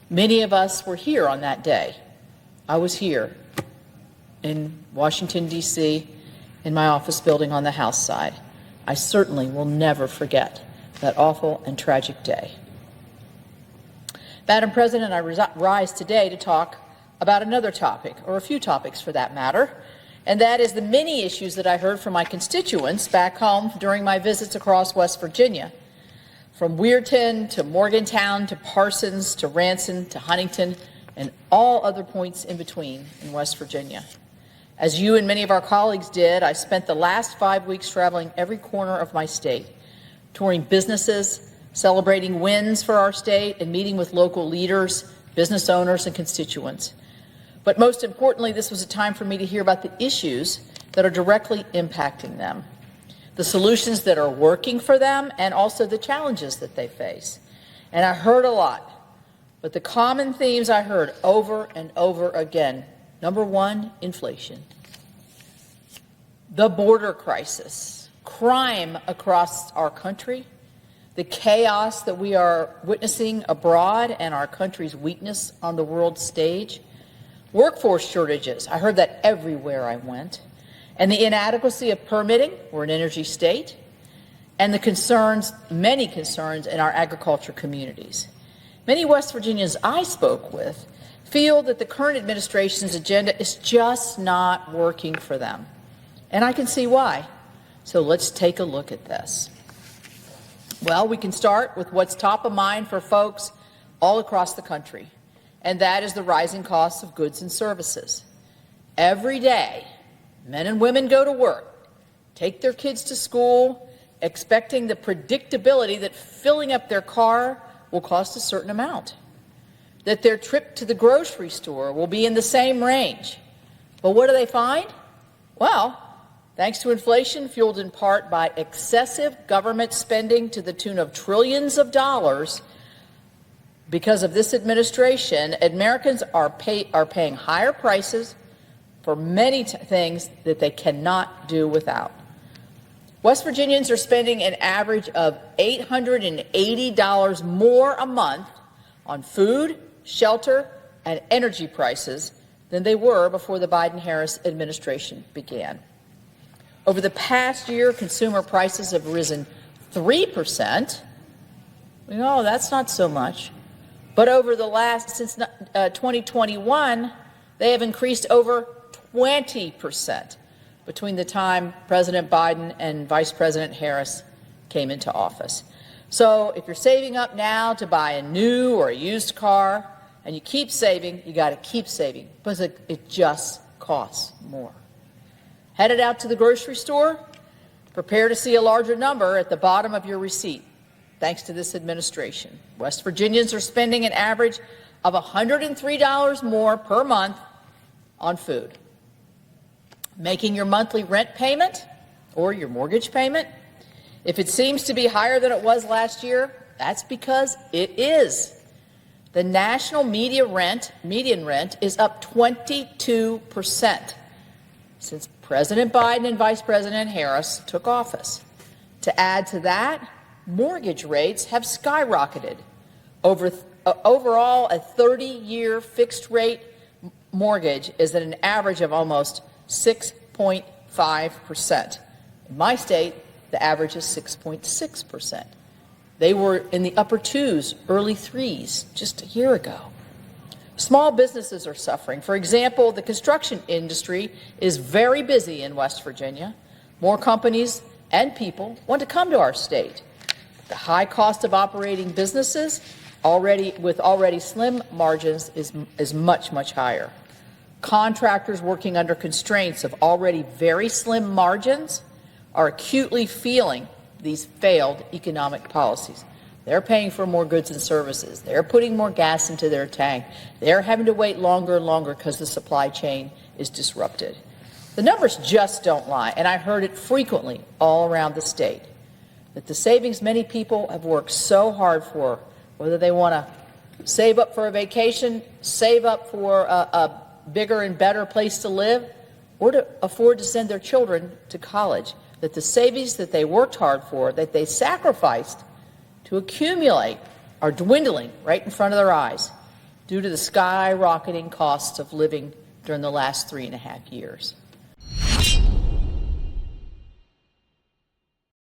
Many of us were here on that day. I was here in Washington, D.C., in my office building on the House side. I certainly will never forget that awful and tragic day. Madam President, I rise today to talk about another topic, or a few topics for that matter, and that is the many issues that I heard from my constituents back home during my visits across West Virginia, from Weirton to Morgantown to Parsons to Ranson to Huntington and all other points in between in West Virginia. As you and many of our colleagues did, I spent the last 5 weeks traveling every corner of my state, touring businesses, celebrating wins for our state, and meeting with local leaders, business owners, and constituents. But most importantly, this was a time for me to hear about the issues that are directly impacting them, the solutions that are working for them, and also the challenges that they face. And I heard a lot, but the common themes I heard over and over again: number one, inflation, the border crisis, crime across our country, the chaos that we are witnessing abroad, and our country's weakness on the world stage, workforce shortages, I heard that everywhere I went, and the inadequacy of permitting. We're an energy state, and the concerns, many concerns in our agriculture communities. Many West Virginians I spoke with feel that the current administration's agenda is just not working for them, and I can see why. So let's take a look at this. Well, we can start with what's top of mind for folks all across the country, and that is the rising costs of goods and services. Every day, men and women go to work, take their kids to school, expecting the predictability that filling up their car will cost a certain amount, that their trip to the grocery store will be in the same range. But what do they find? Well, thanks to inflation fueled in part by excessive government spending to the tune of trillions of dollars, because of this administration, Americans are paying higher prices for many things that they cannot do without. West Virginians are spending an average of $880 more a month on food, shelter, and energy prices than they were before the Biden-Harris administration began. Over the past year, consumer prices have risen 3%. We know that's not so much. But since 2021, they have increased over 20% between the time President Biden and Vice President Harris came into office. So if you're saving up now to buy a new or a used car, and you keep saving, you got to keep saving, because it just costs more. Headed out to the grocery store? Prepare to see a larger number at the bottom of your receipt, thanks to this administration. West Virginians are spending an average of $103 more per month on food. Making your monthly rent payment or your mortgage payment, if it seems to be higher than it was last year, that's because it is. The national median rent is up 22% since President Biden and Vice President Harris took office. To add to that, mortgage rates have skyrocketed. Overall, a 30-year fixed-rate mortgage is at an average of almost 6.5%. In my state, the average is 6.6%. They were in the upper twos, early threes, just a year ago. Small businesses are suffering. For example, the construction industry is very busy in West Virginia. More companies and people want to come to our state. The high cost of operating businesses, with already slim margins, is much, much higher. Contractors working under constraints of already very slim margins are acutely feeling these failed economic policies. They're paying for more goods and services. They're putting more gas into their tank. They're having to wait longer and longer because the supply chain is disrupted. The numbers just don't lie, and I heard it frequently all around the state, that the savings many people have worked so hard for, whether they want to save up for a vacation, save up for a bigger and better place to live, or to afford to send their children to college, that the savings that they worked hard for, that they sacrificed to accumulate, are dwindling right in front of their eyes. due to the skyrocketing costs of living during the last 3.5 years.